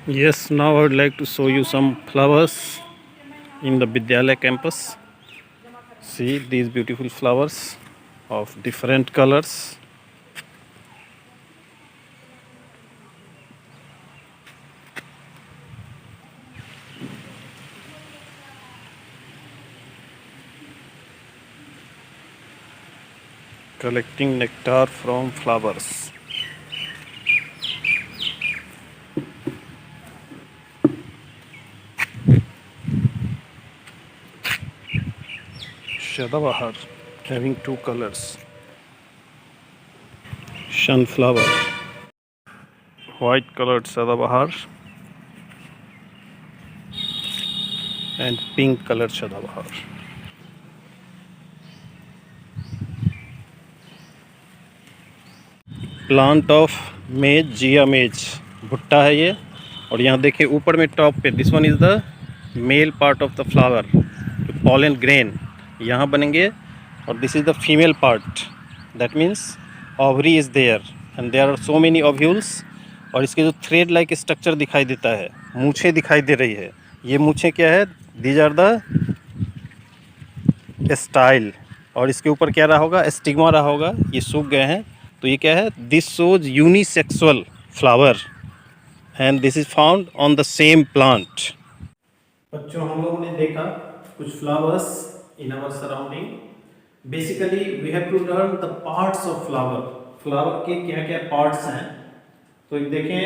Yes, now I would like to show you some flowers in the Vidyalaya campus. See these beautiful flowers of different colors. Collecting nectar from flowers. Shadabahar having two colors. Sunflower, white colored Shadabahar and pink colored Shadabahar. Plant of maize Zea मेज भुट्टा है ये। और यहाँ देखिए ऊपर में top पे this one is the male part of the flower, pollen grain यहाँ बनेंगे। और this is the female part, that means ovary is there and there are so many ovules. और इसके जो थ्रेड लाइक स्ट्रक्चर दिखाई देता है, मूछें दिखाई दे रही है, ये मूछें क्या है, दीज आर द स्टाइल। और इसके ऊपर क्या रहा होगा, स्टिग्मा रहा होगा, ये सूख गए हैं। तो ये क्या है, this shows unisexual flower and this is found on the same plant. बच्चों, हम लोगों ने देखा कुछ flowers in our surrounding. Basically we have to learn the parts of flower, flower के क्या क्या पार्ट्स हैं। तो देखें,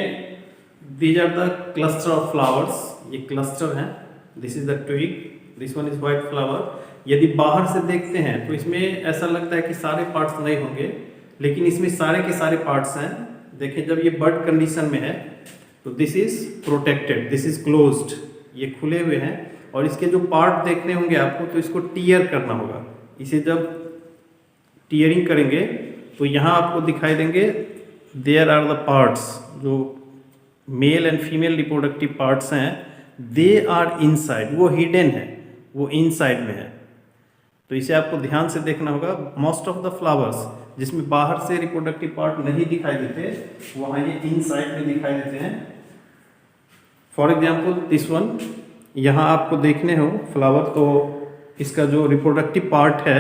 these are the cluster of flowers, ये क्लस्टर हैं। This is the twig, this one is white flower. यदि बाहर से देखते हैं तो इसमें ऐसा लगता है कि सारे पार्ट्स नहीं होंगे, लेकिन इसमें सारे के सारे पार्ट्स हैं। देखें, जब ये बड कंडीशन में है तो this is protected, this is closed, ये खुले हुए हैं। और इसके जो पार्ट देखने होंगे आपको, तो इसको टीयर करना होगा। इसे जब टीयरिंग करेंगे तो यहाँ आपको दिखाई देंगे, देयर आर द पार्ट्स, जो mail and female reproductive parts हैं, दे आर इनसाइड, वो हिडन है, वो इनसाइड में है। तो इसे आपको ध्यान से देखना होगा। मोस्ट ऑफ द फ्लावर्स जिसमें बाहर से रिप्रोडक्टिव पार्ट नहीं दिखाई देते, वहाँ ये इनसाइड में दिखाई देते हैं। फॉर एग्जाम्पल दिस वन, यहाँ आपको देखने हो फ्लावर, तो इसका जो रिप्रोडक्टिव पार्ट है,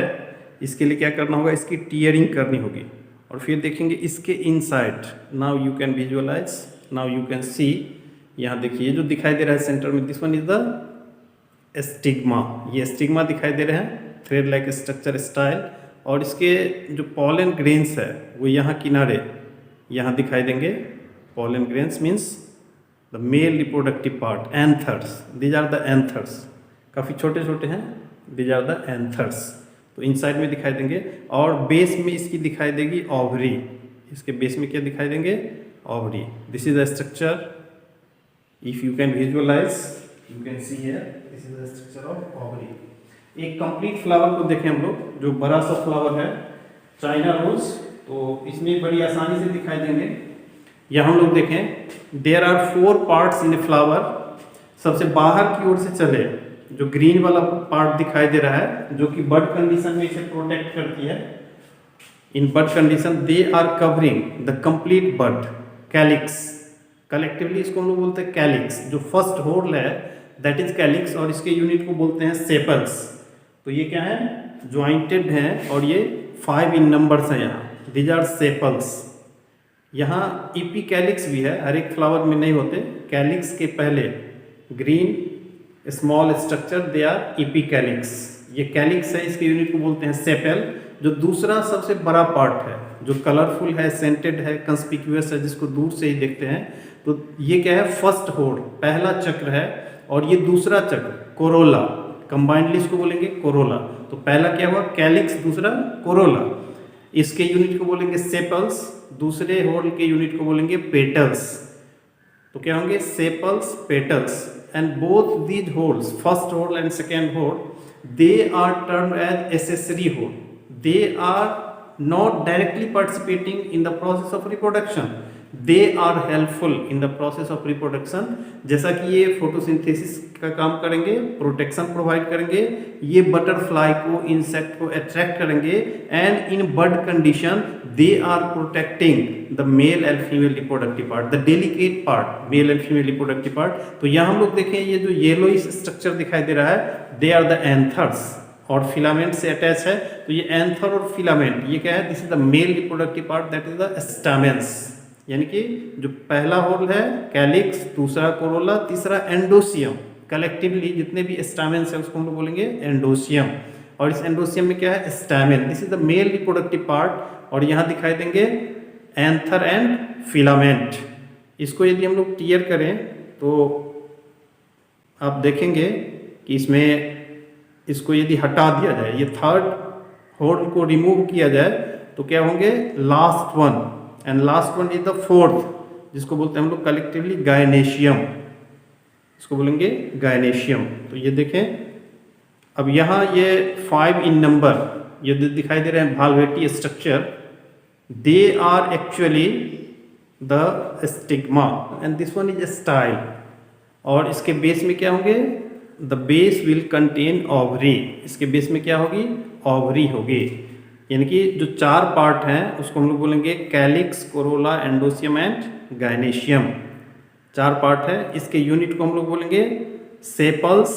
इसके लिए क्या करना होगा, इसकी टीयरिंग करनी होगी। और फिर देखेंगे इसके inside, now you can visualise, now you can see. यहाँ देखिए जो दिखाई दे रहा है सेंटर में, this one is the stigma, ये स्टिग्मा दिखाई दे रहे हैं, थ्रेड लाइक स्ट्रक्चर स्टाइल। और इसके जो पॉलन ग्रेन्स है वो यहाँ किनारे यहाँ दिखाई देंगे। Pollen grains means the male reproductive part, anthers, these are the anthers, काफ़ी छोटे छोटे हैं, दीज आर द एंथर्स। तो इनसाइड में दिखाई देंगे। और बेस में इसकी दिखाई देगी ओवरी, इसके बेस में क्या दिखाई देंगे, ovary. This is the structure, if you can visualise you can see here, this is the structure of ovary. एक कंप्लीट फ्लावर को देखें हम लोग, जो बड़ा सा फ्लावर है चाइना रोज, तो इसमें बड़ी आसानी से दिखाई देंगे। यहाँ हम लोग देखें, there are 4 parts in a flower. सबसे बाहर की ओर से चले, जो ग्रीन वाला पार्ट दिखाई दे रहा है, जो कि बड कंडीशन में इसे प्रोटेक्ट करती है। In bud condition they are covering the complete bud calyx, collectively इसको हम लोग बोलते हैं कैलिक्स। जो फर्स्ट होल है दैट इज कैलिक्स, और इसके यूनिट को बोलते हैं सेपल्स। तो ये क्या है, ज्वाइंटेड हैं, और ये 5 इन नंबर्स हैं यहाँ, दीज आर सेपल्स। यहाँ इपीकैलिक्स भी है, हर एक फ्लावर में नहीं होते। कैलिक्स के पहले green small structure, they are epicalyx, ये कैलिक्स है, इसके यूनिट को बोलते हैं सेपल। जो दूसरा सबसे बड़ा पार्ट है, जो कलरफुल है, सेंटेड है, कंस्पिक्यूअस है, जिसको दूर से ही देखते हैं, तो ये क्या है, फर्स्ट होड, पहला चक्र है। और ये दूसरा चक्र कोरोला, कंबाइंडली इसको बोलेंगे कोरोला। तो पहला क्या हुआ, कैलिक्स, दूसरा कोरोला। इसके यूनिट को बोलेंगे सेपल्स, दूसरे होल के यूनिट को बोलेंगे पेटल्स। तो क्या होंगे, sepals, petals. And both these whorls, first whorl and second whorl, they are termed as accessory whorl. They are not directly participating in the process of reproduction. They are helpful in the process of reproduction. जैसा कि ये photosynthesis का काम करेंगे, protection provide करेंगे, ये butterfly को, insect को अट्रैक्ट करेंगे, and in bird condition they are protecting the male and female reproductive part, the delicate part, male and female reproductive part. तो यहाँ हम लोग देखें ये जो येलो स्ट्रक्चर दिखाई दे रहा है, दे आर द एंथर्स और फिलामेंट से अटैच है। तो ये एंथर और फिलामेंट ये क्या है, this is the male reproductive part, that is the stamens, यानी कि जो पहला होल है कैलिक्स, दूसरा कोरोला, तीसरा एंडोसियम। कलेक्टिवली जितने भी स्टामेंस है उसको हम लोग बोलेंगे एंडोसियम, और इस एंडोसियम में क्या है, stamen, this is the male reproductive part. और यहाँ दिखाई देंगे एंथर एंड फिलामेंट। इसको यदि हम लोग टीयर करें तो आप देखेंगे कि इसमें इसको यदि हटा दिया जाए, ये थर्ड होल को रिमूव किया जाए तो क्या होंगे, last one, and last one is the fourth, जिसको बोलते हैं हम लोग कलेक्टिवली गायनेशियम, इसको बोलेंगे गायनेशियम। तो ये देखें, अब यहाँ ये 5 इन नंबर ये दिखाई दे रहे हैं velvety structure, they are actually the stigma and this one is style. और इसके बेस में क्या होंगे, the base will contain ovary, इसके बेस में क्या होगी, ओवरी होगी। यानी कि जो 4 पार्ट हैं उसको हम लोग बोलेंगे calyx, corolla, androecium and gynoecium. 4 part है, इसके यूनिट को हम लोग बोलेंगे sepals,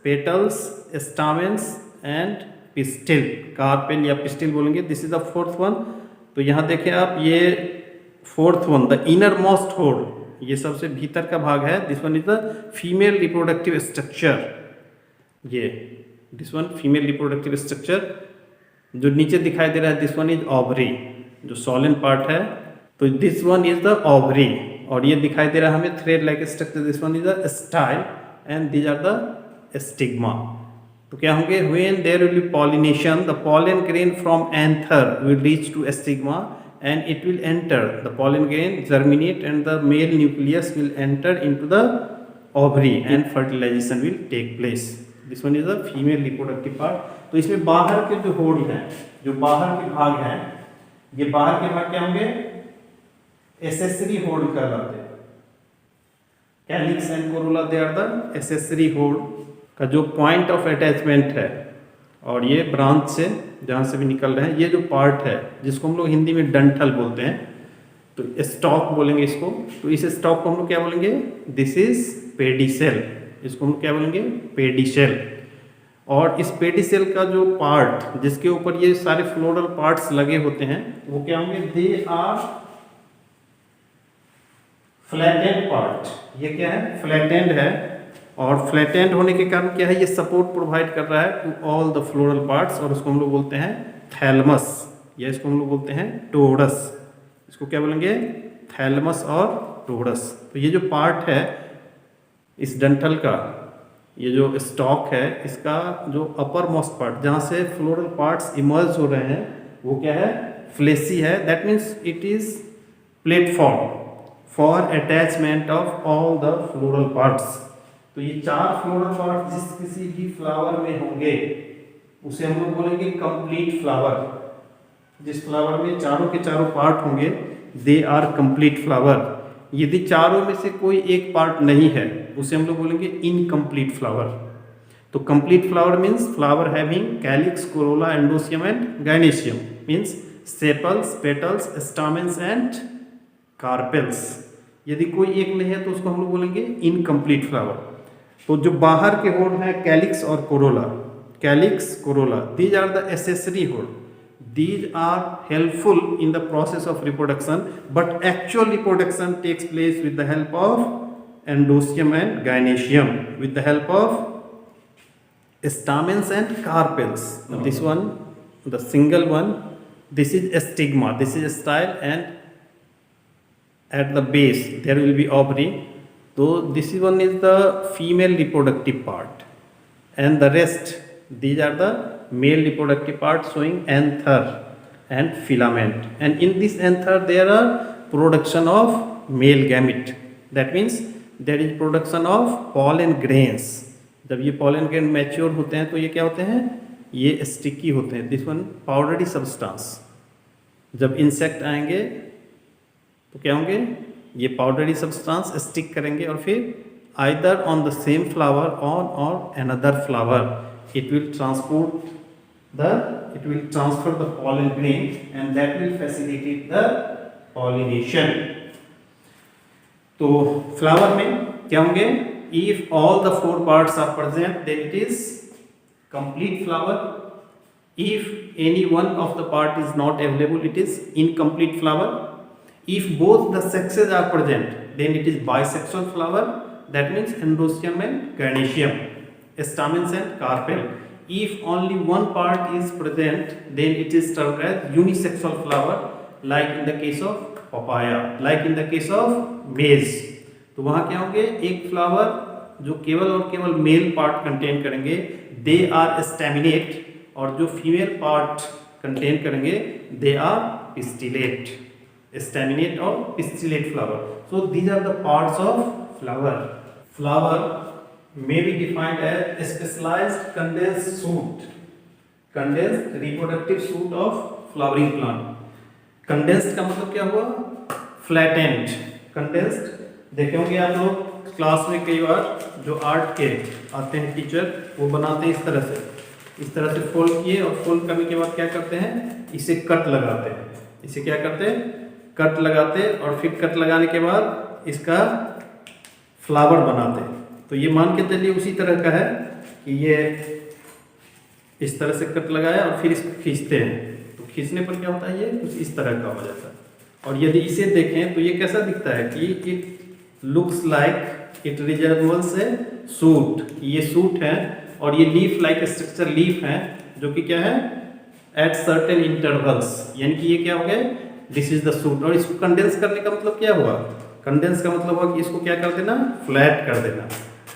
petals, stamens and pistil, carpel या पिस्टिल बोलेंगे। This is the fourth one. तो यहाँ देखें आप, ये fourth one, the innermost whorl, ये सबसे भीतर का भाग है, this one is the female reproductive structure. ये this one female reproductive structure. जो नीचे दिखाई दे रहा है, दिस वन इज ओवरी, जो सॉलिन पार्ट है। तो this one is the ovary, और ये दिखाई दे रहा है हमें thread like structure, this one is the style and these are the stigma. तो क्या होंगे, when there will be pollination, the pollen grain from anther will reach to stigma and it will enter, the pollen grain germinate and the male nucleus will enter into the ovary and fertilization will take place. This one is the female reproductive part. तो इसमें बाहर के जो whole हैं, जो बाहर के भाग हैं, ये बाहर के भाग क्या होंगे, एसेसरी होल कहलाते हैं। Calyx and corolla they are the accessory whorl का जो पॉइंट ऑफ अटैचमेंट है, और ये ब्रांच से जहाँ से भी निकल रहे हैं, ये जो पार्ट है जिसको हम लोग हिंदी में डंठल बोलते हैं, तो स्टॉक बोलेंगे इसको। तो इस स्टॉक को हम लोग क्या बोलेंगे, दिस इज पेडिसेल, इसको हम लोग क्या बोलेंगे, पेडिसेल। और इस पेडिसेल का जो पार्ट जिसके ऊपर ये सारे फ्लोरल पार्ट्स लगे होते हैं वो क्या होंगे, दे आर फ्लैटेंड पार्ट। ये क्या है, फ्लैटेंड है, और फ्लैटेंड होने के कारण क्या है, ये सपोर्ट प्रोवाइड कर रहा है to all the floral parts, और उसको हम लोग बोलते हैं थैलमस, या इसको हम लोग बोलते हैं टोरस। इसको क्या बोलेंगे, थैलमस और टोरस। तो ये जो पार्ट है इस डंठल का, ये जो स्टॉक है, इसका जो अपर मोस्ट पार्ट जहाँ से फ्लोरल पार्ट्स इमर्ज हो रहे हैं वो क्या है, फ्लेसी है। That means it is platform for attachment of all the floral parts. तो ये 4 फ्लोरल पार्ट जिस किसी भी फ्लावर में होंगे उसे हम लोग बोलेंगे कंप्लीट फ्लावर। जिस फ्लावर में चारों के चारों पार्ट होंगे दे आर कंप्लीट फ्लावर। यदि चारों में से कोई एक पार्ट नहीं है उसे हम लोग बोलेंगे इनकम्प्लीट फ्लावर। तो complete flower means flower having calyx, corolla, androecium and gynoecium, means sepals, petals, stamens and carpels. यदि कोई एक नहीं है तो उसको हम लोग बोलेंगे इनकम्प्लीट फ्लावर। तो जो बाहर के होल हैं कैलिक्स और corolla, calyx, corolla, these are the accessory whorl, these are helpful in the process of reproduction, but actual reproduction takes place with the help of endosium and gynoecium, with the help of stamens and carpels. Now this one, the single one, this is a stigma, this is a style, and at the base there will be ovary. So this one is the female reproductive part, and the rest these are the male reproductive part showing anther and filament. And in this anther there are production of male gamete. That means there is production of pollen grains. जब ये pollen grain mature होते हैं तो ये क्या होते हैं, ये sticky होते हैं. This one powdery substance. जब insect आएंगे तो क्या होंगे, ये पाउडरी सब्सटेंस स्टिक करेंगे और फिर either on the same flower और another flower it will transfer the pollen grain and that will facilitate the pollination. तो फ्लावर में क्या होंगे, if all the four parts are present then it is complete flower. If any one of the part is not available it is incomplete flower. If both the sexes are present then it is bisexual flower, that means androecium and gynoecium, stamens and carpel. If only one part is present then it is termed as unisexual flower, like in the case of papaya, like in the case of maize. तो वहाँ क्या होंगे, एक flower जो केवल और केवल male part contain करेंगे दे आर स्टैमिनेट, और जो फीमेल पार्ट कंटेन करेंगे दे आर पिस्टिलेट, स्टैमिनेट और pistillate flower. So these are the parts of flower. Flower may be defined as specialized condensed shoot, condensed reproductive shoot of flowering plant. Condensed का मतलब क्या हुआ, flattened. Condensed देखे होंगे आप लोग क्लास में, कई बार जो आर्ट के आते हैं टीचर वो बनाते हैं इस तरह से फोल्ड किए, और फोल्ड करने के बाद क्या करते हैं, इसे कट लगाते हैं. इसे क्या करते हैं, कट लगाते हैं, और फिर कट लगाने के बाद इसका फ्लावर बनाते हैं. तो ये मान के चलिए उसी तरह का है कि ये इस तरह से कट लगाया और फिर इसको खींचते हैं, तो खींचने पर क्या होता है, ये कुछ इस तरह का हो जाता है. और यदि इसे देखें तो ये कैसा दिखता है कि it looks like it resembles A suit. ये सूट है और ये लीफ लाइक स्ट्रक्चर लीफ है जो कि क्या है एट सर्टेन इंटरवल्स, यानी कि ये क्या हो गया, दिस इज द सूट. और इसको कंडेंस करने का मतलब क्या हुआ, कंडेंस का मतलब हुआ कि इसको क्या कर देना, फ्लैट कर देना.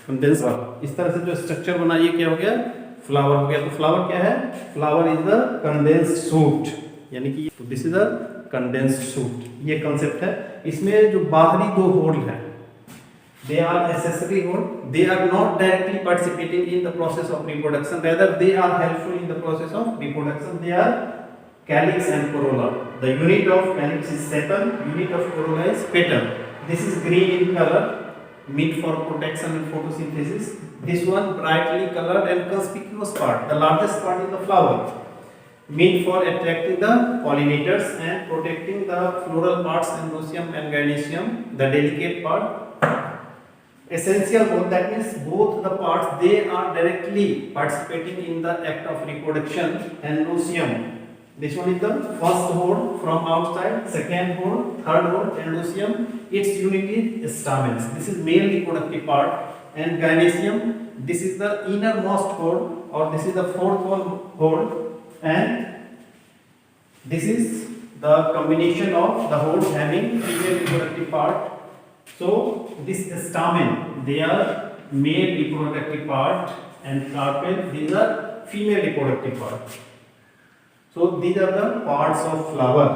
कंडेंस इस तरह से जो स्ट्रक्चर बना, ये क्या हो गया, फ्लावर हो गया. तो फ्लावर क्या है, flower is the condensed shoot, यानी कि this is the condensed shoot. ये कंसेप्ट है. इसमें जो बाहरी दो होल है they are accessory whorl, they are not directly participating in the process of reproduction, rather they are helpful in the process of reproduction. They are calyx and corolla. The unit of calyx is sepal, unit of corolla is petal. This is green in color, meant for protection and photosynthesis. This one brightly colored and conspicuous part, the largest part in the flower, meant for attracting the pollinators and protecting the floral parts, androecium and gynoecium, the delicate part. Essential hole, that means both the parts they are directly participating in the act of reproduction. Androecium, this one is the first hole from outside, second hole, third hole, androecium, its unit is stamens. This is male reproductive part. And gynoecium, this is the innermost hole, or this is the fourth hole, and this is the combination of the holes having female reproductive part. So this stamen, they are male reproductive part, and carpel, these are female reproductive part. So these are the parts of flower.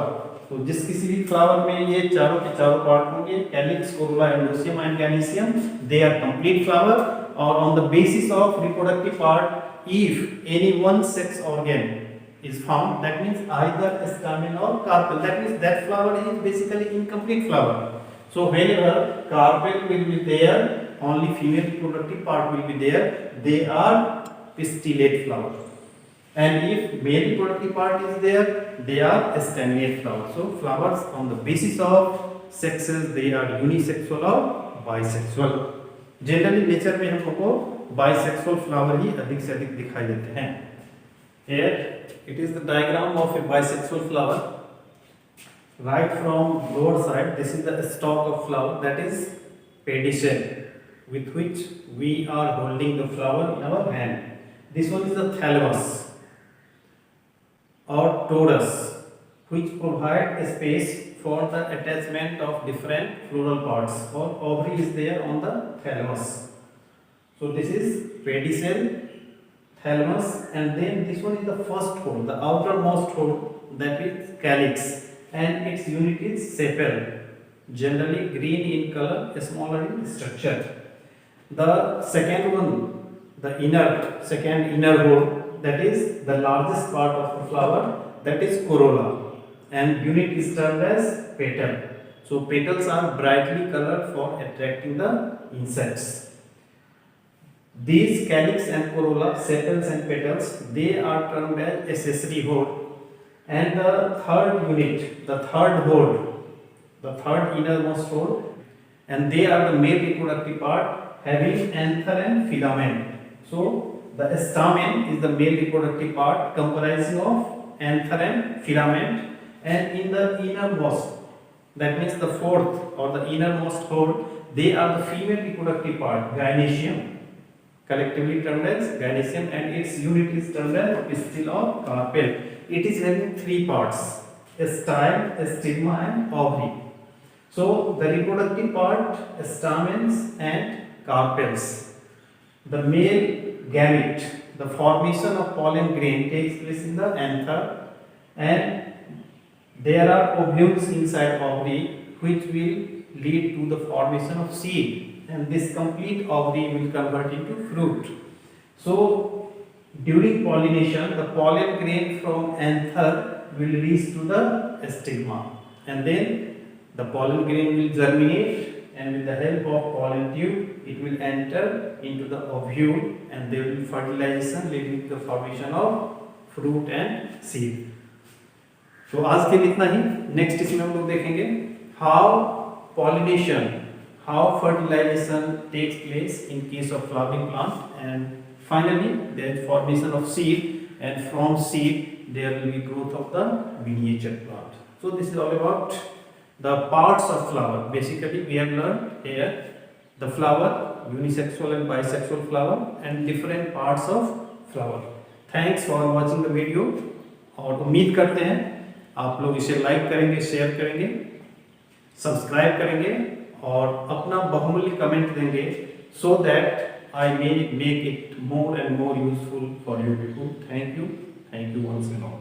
तो जिस किसी भी flower में ये चारों के चारों part होंगे, calyx, corolla, androecium and gynoecium, they are complete flower. और on the basis of reproductive part, if any one sex organ is found, that means either stamen or carpel, that means that flower is basically incomplete flower. So whenever carpel will be there, only female reproductive part will be there, they are pistillate flower. And if male reproductive part is there, they are staminate flowers. So flowers on the basis of sexes, they are unisexual or bisexual. Generally nature में हम लोग को bisexual flower ही अधिक से अधिक दिखाई देते हैं. Here it is the diagram of a bisexual flower. Right from lower side, this is the stalk of flower, that is pedicel, with which we are holding the flower in our hand. This one is the thalamus or torus, which provide a space for the attachment of different floral parts, or ovary is there on the thalamus. So this is pedicel, thalamus, and then this one is the first hole, the outermost hole, that is calyx, and its unit is sepal, generally green in color, smaller in structure. The second one, the second inner hole, that is the largest part of the flower, that is corolla, and unit is termed as petal. So petals are brightly colored for attracting the insects. These calyx and corolla, sepals and petals, they are termed as accessory hoard. And the third unit, the third hoard, the third innermost hoard, and they are the male reproductive part having anther and filament. So the stamen is the male reproductive part comprising of anther and filament, and in the innermost, that means the fourth or the innermost hoard, they are the female reproductive part, gynoecium, collectively termed as gynoecium, and its unit is termed as pistil or carpel. It is having three parts: style, stigma and ovary. So the reproductive part, stamens and carpels. The male gamete, the formation of pollen grain takes place in the anther, and there are ovules inside ovary which will lead to the formation of seed, and this complete ovary will convert into fruit. So during pollination, the pollen grain from anther will reach to the stigma, and then the pollen grain will germinate, and with the help of pollen tube it will enter into the ovule, and there will be fertilization leading to the formation of fruit and seed. तो आज के लिए इतना ही. Next इसमें हम लोग देखेंगे how pollination, how fertilization takes place in case of flowering plant, and finally there is formation of seed, and from seed there will be growth of the miniature plant. So this is all about the parts of flower. Basically we have learned here the flower, unisexual and bisexual flower, and different parts of flower. Thanks for watching the video, और उम्मीद करते हैं आप लोग इसे like करेंगे, share करेंगे, subscribe करेंगे और अपना बहुमूल्य कमेंट देंगे, so that I may make it more and more useful for you people. Thank you once and all.